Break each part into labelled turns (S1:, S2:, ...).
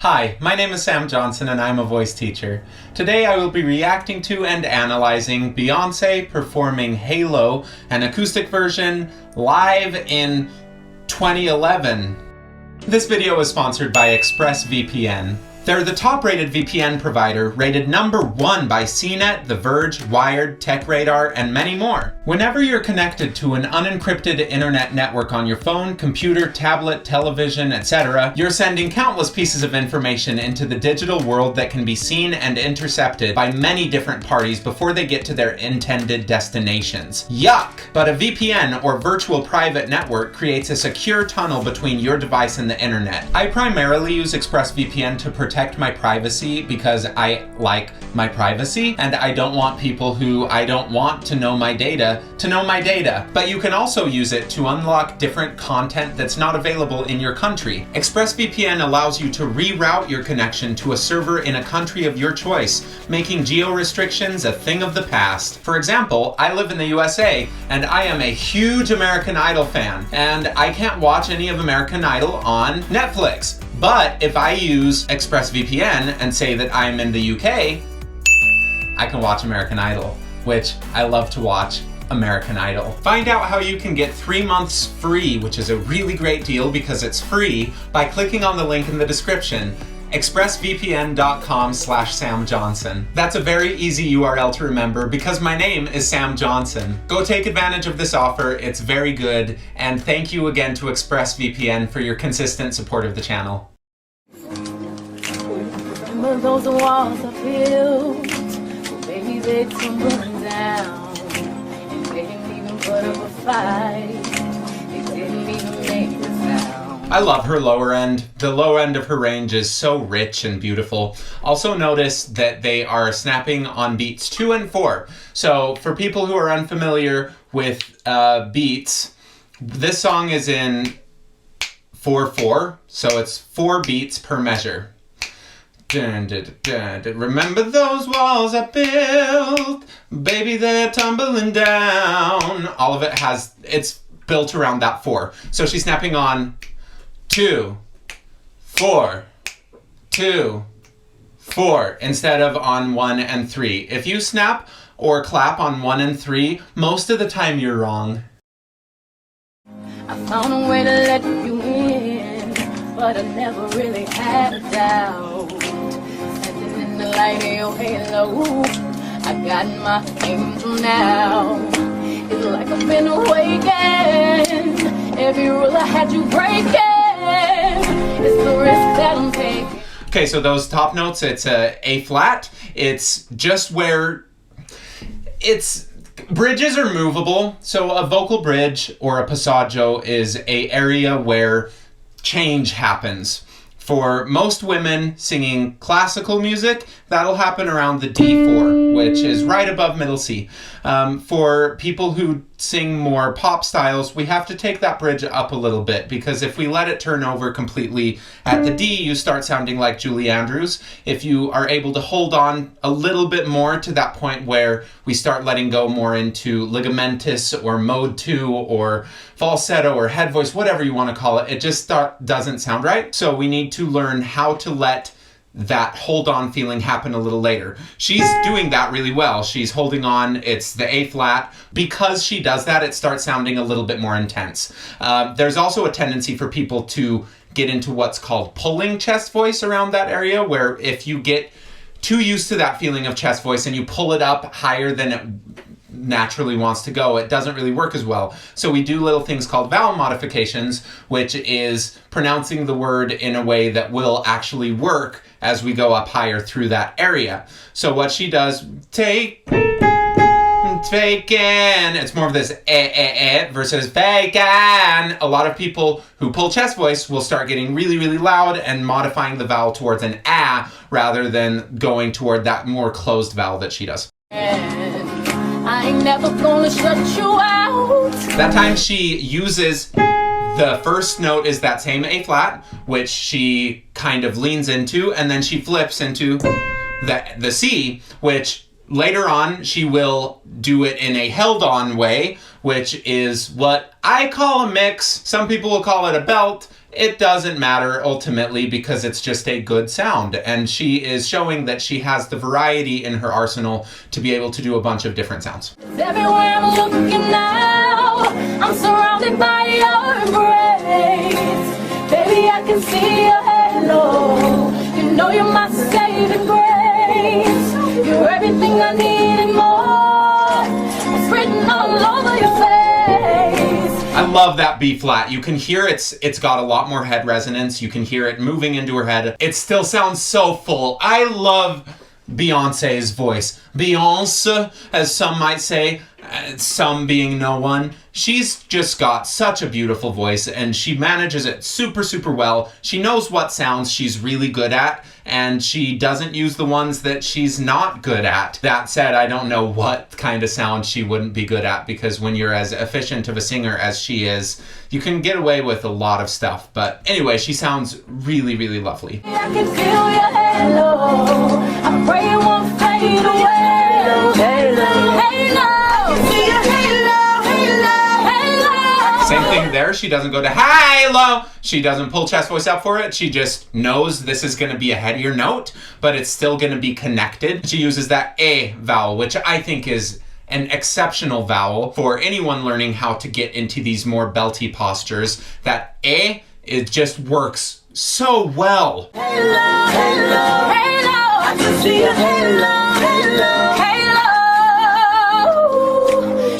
S1: Hi, my name is Sam Johnson and I'm a voice teacher. Today I will be reacting to and analyzing Beyoncé performing Halo, an acoustic version, live in 2011. This video is sponsored by ExpressVPN. They're the top-rated VPN provider, rated #1 by CNET, The Verge, Wired, TechRadar, and many more. Whenever you're connected to an unencrypted internet network on your phone, computer, tablet, television, etc., you're sending countless pieces of information into the digital world that can be seen and intercepted by many different parties before they get to their intended destinations. Yuck! But a VPN, or virtual private network, creates a secure tunnel between your device and the internet. I primarily use ExpressVPN to protect my privacy because I like my privacy and I don't want people who I don't want to know my data to know my data. But you can also use it to unlock different content that's not available in your country. ExpressVPN allows you to reroute your connection to a server in a country of your choice, making geo-restrictions a thing of the past. For example, I live in the USA and I am a huge American Idol fan, and I can't watch any of American Idol on Netflix. But if I use ExpressVPN and say that I'm in the UK, I can watch American Idol, which I love to watch American Idol. Find out how you can get 3 months free, which is a really great deal because it's free, by clicking on the link in the description, expressvpn.com/Sam Johnson. That's a very easy URL to remember because my name is Sam Johnson. Go take advantage of this offer, it's very good, and thank you again to ExpressVPN for your consistent support of the channel.
S2: Remember those walls I built, maybe they tumbling down, and they didn't even put up a fight, they didn't even make a sound.
S1: I love her lower end. The low end of her range is so rich and beautiful. Also notice that they are snapping on beats 2 and 4. So for people who are unfamiliar with beats, this song is in 4/4, so it's 4 beats per measure. Dun, dun, dun, dun. Remember those walls I built, baby, they're tumbling down. All of it it's built around that 4. So she's snapping on 2, 4, 2, 4, instead of on 1 and 3. If you snap or clap on 1 and 3, most of the time you're wrong.
S2: I found a way to let you in, but I never really had a doubt. Standing in the light of your halo, I got my angel now. It's like I've been awakened. Every rule I had you breaking. It's the risk that I'm taking.
S1: Okay, so those top notes, it's A flat. It's just where bridges are movable. So a vocal bridge or a passaggio is a area where change happens. For most women singing classical music, that'll happen around the D4, which is right above middle C. For people who sing more pop styles, we have to take that bridge up a little bit because if we let it turn over completely at the D, you start sounding like Julie Andrews. If you are able to hold on a little bit more to that point where we start letting go more into ligamentous or mode 2 or falsetto or head voice, whatever you want to call it, it just doesn't sound right. So we need to learn how to let that hold on feeling happen a little later. She's doing that really well. She's holding on, it's the A flat. Because she does that, it starts sounding a little bit more intense. There's also a tendency for people to get into what's called pulling chest voice around that area, where if you get too used to that feeling of chest voice and you pull it up higher than it naturally wants to go, it doesn't really work as well. So we do little things called vowel modifications, which is pronouncing the word in a way that will actually work as we go up higher through that area. So what she does, taken. It's more of this versus faken. A lot of people who pull chest voice will start getting really, really loud and modifying the vowel towards an a rather than going toward that more closed vowel that she does.
S2: I ain't never gonna shut you out.
S1: That time she uses the first note is that same A flat, which she kind of leans into, and then she flips into the C, which later on she will do it in a held on way, which is what I call a mix. Some people will call it a belt, it doesn't matter ultimately because it's just a good sound. And she is showing that she has the variety in her arsenal to be able to do a bunch of different sounds.
S2: Everywhere I'm looking now, I'm surrounded by your embrace. Baby, I can see your halo. You know you're my saving grace. You're everything I need and more. It's written all over your face.
S1: I love that B flat. You can hear it's got a lot more head resonance. You can hear it moving into her head. It still sounds so full. I love Beyonce's voice. Beyonce, as some might say, some being no one. She's just got such a beautiful voice and she manages it super, super well. She knows what sounds she's really good at and she doesn't use the ones that she's not good at. That said, I don't know what kind of sound she wouldn't be good at because when you're as efficient of a singer as she is, you can get away with a lot of stuff. But anyway, she sounds really, really lovely.
S2: I can feel your halo. I pray it won't fade away. Halo, halo.
S1: Same thing there. She doesn't go to high-low. She doesn't pull chest voice out for it. She just knows this is going to be a headier note, but it's still going to be connected. She uses that A vowel, which I think is an exceptional vowel for anyone learning how to get into these more belty postures. That A, it just works so well.
S2: Halo, halo, halo. I can see your halo, halo, halo.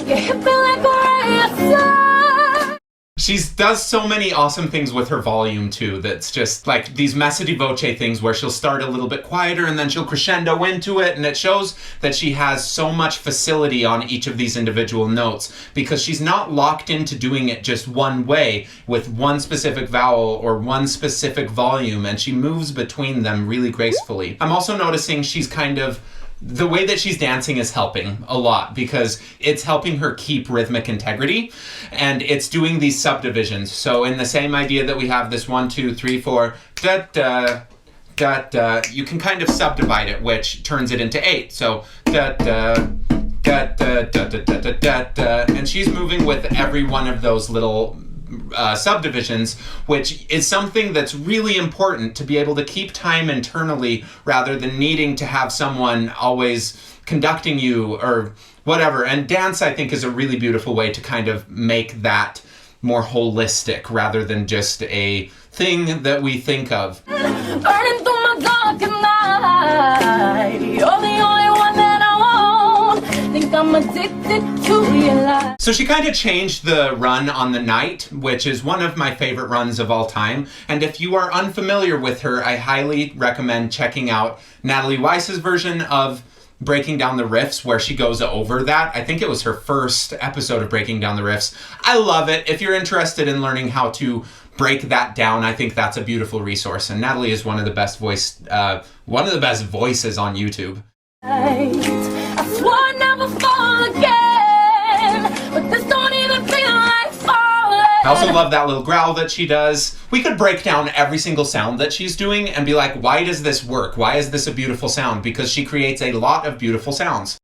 S2: You hit me like a ray of sun.
S1: She does so many awesome things with her volume too. That's just like these messa di voce things where she'll start a little bit quieter and then she'll crescendo into it, and it shows that she has so much facility on each of these individual notes because she's not locked into doing it just one way with one specific vowel or one specific volume, and she moves between them really gracefully. I'm also noticing she's kind of the way that she's dancing is helping a lot because it's helping her keep rhythmic integrity and it's doing these subdivisions. So in the same idea that we have this 1, 2, 3, 4, da da da da, you can kind of subdivide it, which turns it into 8. So da da da da da da da da da, and she's moving with every one of those little subdivisions, which is something that's really important to be able to keep time internally rather than needing to have someone always conducting you or whatever. And dance, I think, is a really beautiful way to kind of make that more holistic rather than just a thing that we think of.
S2: Burning through my dark night. You're the only one that I want. Think I'm addicted to your life.
S1: So she kind of changed the run on the night, which is one of my favorite runs of all time. And if you are unfamiliar with her, I highly recommend checking out Natalie Weiss's version of Breaking Down the Riffs, where she goes over that. I think it was her first episode of Breaking Down the Riffs. I love it. If you're interested in learning how to break that down, I think that's a beautiful resource. And Natalie is one of the best voices on YouTube.
S2: I swore I'd never fall again, but this don't even feel like falling.
S1: I also love that little growl that she does. We could break down every single sound that she's doing and be like, why does this work? Why is this a beautiful sound? Because she creates a lot of beautiful sounds.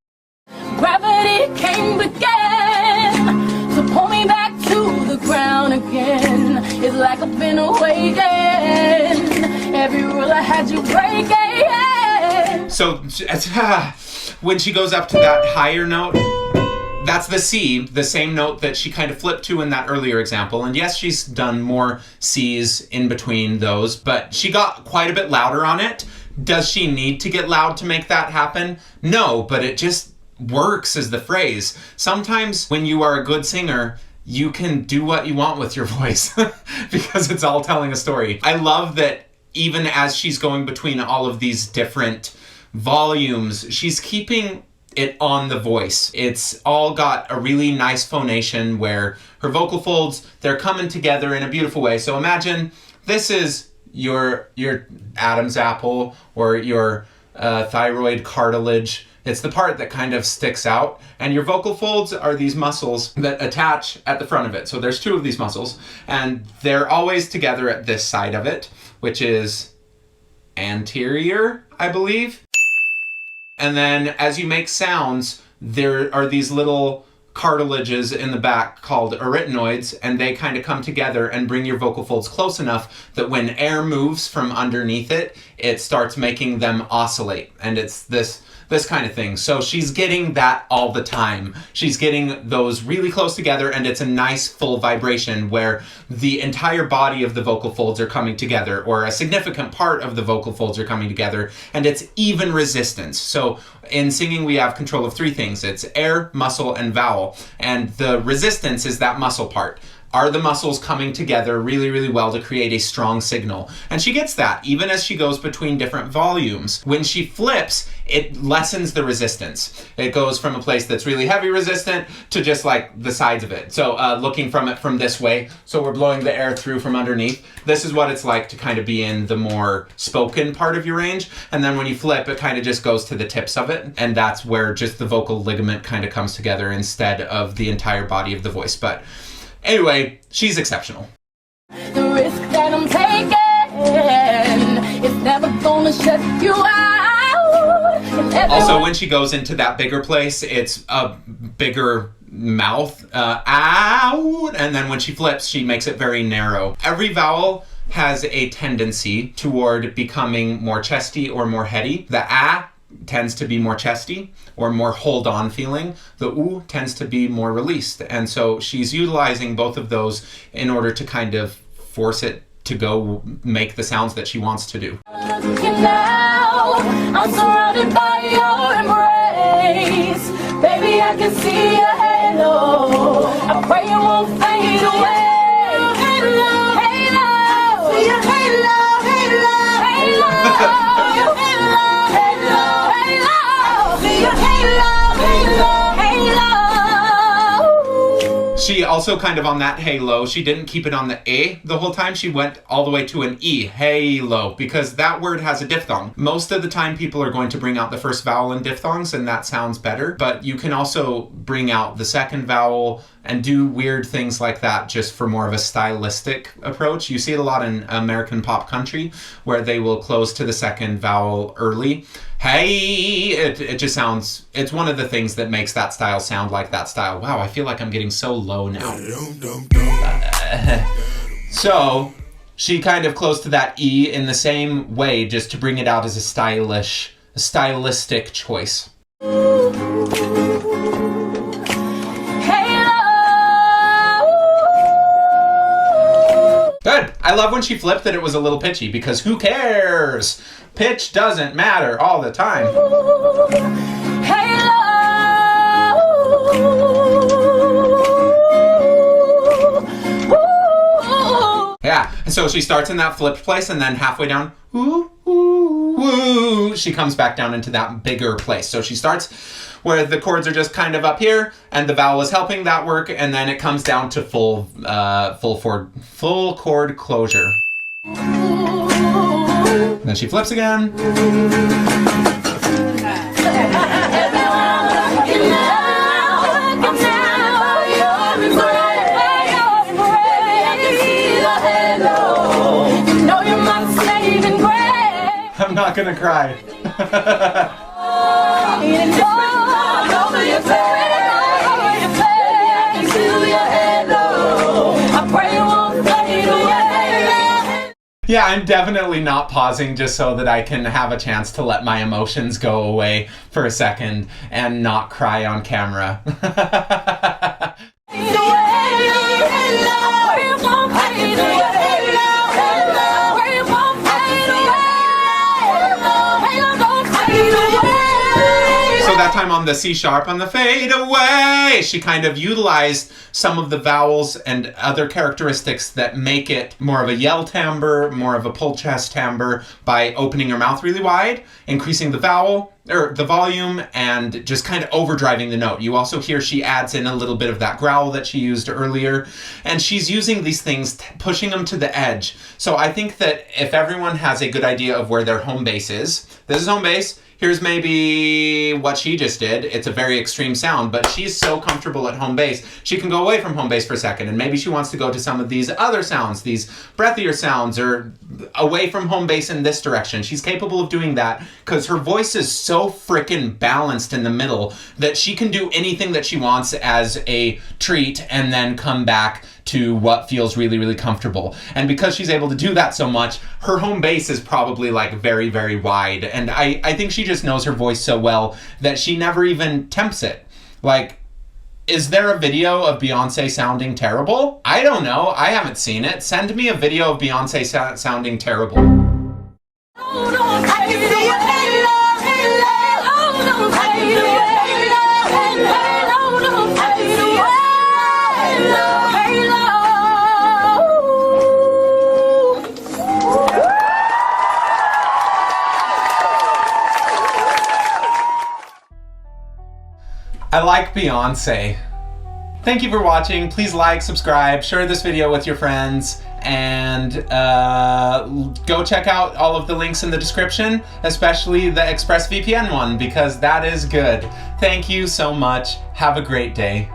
S2: Gravity came again to pull me back to the ground again. It's like I've been awakened. Every rule I had you breaking.
S1: So when she goes up to that higher note, that's the C, the same note that she kind of flipped to in that earlier example. And yes, she's done more C's in between those, but she got quite a bit louder on it. Does she need to get loud to make that happen? No, but it just works is the phrase. Sometimes when you are a good singer, you can do what you want with your voice because it's all telling a story. I love that even as she's going between all of these different volumes, she's keeping it on the voice. It's all got a really nice phonation where her vocal folds, they're coming together in a beautiful way. So imagine this is your Adam's apple or your thyroid cartilage. It's the part that kind of sticks out, and your vocal folds are these muscles that attach at the front of it. So there's 2 of these muscles, and they're always together at this side of it, which is anterior, I believe. And then as you make sounds, there are these little cartilages in the back called arytenoids, and they kind of come together and bring your vocal folds close enough that when air moves from underneath it, it starts making them oscillate. And it's this kind of thing. So she's getting that all the time. She's getting those really close together, and it's a nice full vibration where the entire body of the vocal folds are coming together, or a significant part of the vocal folds are coming together, and it's even resistance. So in singing, we have control of three things. It's air, muscle, and vowel. And the resistance is that muscle part. Are the muscles coming together really, really well to create a strong signal? And she gets that, even as she goes between different volumes. When she flips, it lessens the resistance. It goes from a place that's really heavy resistant to just like the sides of it. So looking from it from this way, so we're blowing the air through from underneath. This is what it's like to kind of be in the more spoken part of your range. And then when you flip, it kind of just goes to the tips of it. And that's where just the vocal ligament kind of comes together instead of the entire body of the voice. But anyway, she's exceptional.
S2: The risk that I'm taking is never gonna shut you out.
S1: Also, when she goes into that bigger place, it's a bigger mouth, out, and then when she flips, she makes it very narrow. Every vowel has a tendency toward becoming more chesty or more heady. The ah tends to be more chesty or more hold on feeling. The oo tends to be more released. And so she's utilizing both of those in order to kind of force it to go make the sounds that she wants to do.
S2: Now, I'm surrounded by your embrace. Baby, I can see your halo. I pray you won't fade away. Halo, halo, see your halo, halo, halo, your halo, halo, halo, see your halo, halo, halo.
S1: She also kind of on that halo, she didn't keep it on the A the whole time. She went all the way to an E, halo, because that word has a diphthong. Most of the time people are going to bring out the first vowel in diphthongs, and that sounds better. But you can also bring out the second vowel and do weird things like that just for more of a stylistic approach. You see it a lot in American pop country where they will close to the second vowel early. Hey, it just sounds, it's one of the things that makes that style sound like that style. Wow, I feel like I'm getting so low now. So she kind of close to that E in the same way, just to bring it out as a stylistic choice. Good. I love when she flipped that it was a little pitchy, because who cares? Pitch doesn't matter all the time. Yeah, and so she starts in that flipped place, and then halfway down, ooh, ooh, ooh, she comes back down into that bigger place. So she starts where the chords are just kind of up here, and the vowel is helping that work, and then it comes down to full chord closure. And then she flips again. I'm not gonna cry. Yeah, I'm definitely not pausing just so that I can have a chance to let my emotions go away for a second and not cry on camera. That time on the C sharp on the fade away, she kind of utilized some of the vowels and other characteristics that make it more of a yell timbre, more of a pull chest timbre, by opening her mouth really wide, increasing the vowel or the volume, and just kind of overdriving the note. You also hear she adds in a little bit of that growl that she used earlier, and she's using these things, pushing them to the edge. So I think that if everyone has a good idea of where their home base is, this is home base. Here's maybe what she just did. It's a very extreme sound, but she's so comfortable at home base, she can go away from home base for a second, and maybe she wants to go to some of these other sounds, these breathier sounds, or away from home base in this direction. She's capable of doing that because her voice is so so freaking balanced in the middle that she can do anything that she wants as a treat and then come back to what feels really, really comfortable. And because she's able to do that so much, her home base is probably like very, very wide. And I think she just knows her voice so well that she never even tempts it. Like, is there a video of Beyoncé sounding terrible? I don't know. I haven't seen it. Send me a video of Beyoncé sounding terrible. I like Beyoncé. Thank you for watching. Please like, subscribe, share this video with your friends, and go check out all of the links in the description, especially the ExpressVPN one, because that is good. Thank you so much. Have a great day.